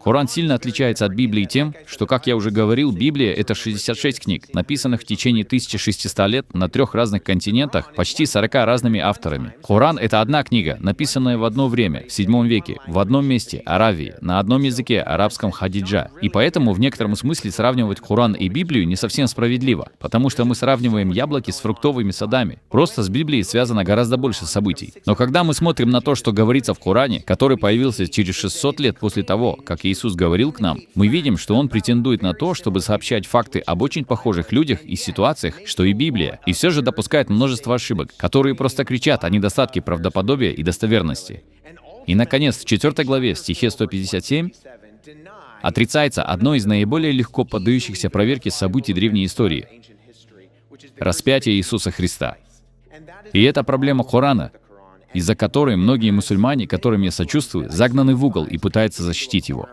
Коран сильно отличается от Библии тем, что, как я уже говорил, Библия — это 66 книг, написанных в течение 1600 лет на 3 разных континентах, почти 40 разными авторами. Коран — это одна книга, написанная в одно время, в 7 веке, в одном месте, Аравии, на одном языке, арабском хадиджа. И поэтому в некотором смысле сравнивать Коран и Библию не совсем справедливо, потому что мы сравниваем яблоки с фруктовыми садами. Просто с Библией связано гораздо больше событий. Но когда мы смотрим на то, что говорится в Коране, который появился через 600 лет после того, как Иисус говорил к нам, мы видим, что он претендует на то, чтобы сообщать факты об очень похожих людях и ситуациях, что и Библия, и все же допускает множество ошибок, которые просто кричат о недостатке правдоподобия и достоверности. И, наконец, в 4 главе, в стихе 157, отрицается одно из наиболее легко поддающихся проверке событий древней истории — распятие Иисуса Христа. И это проблема Корана, из-за которой многие мусульмане, которым я сочувствую, загнаны в угол и пытаются защитить его.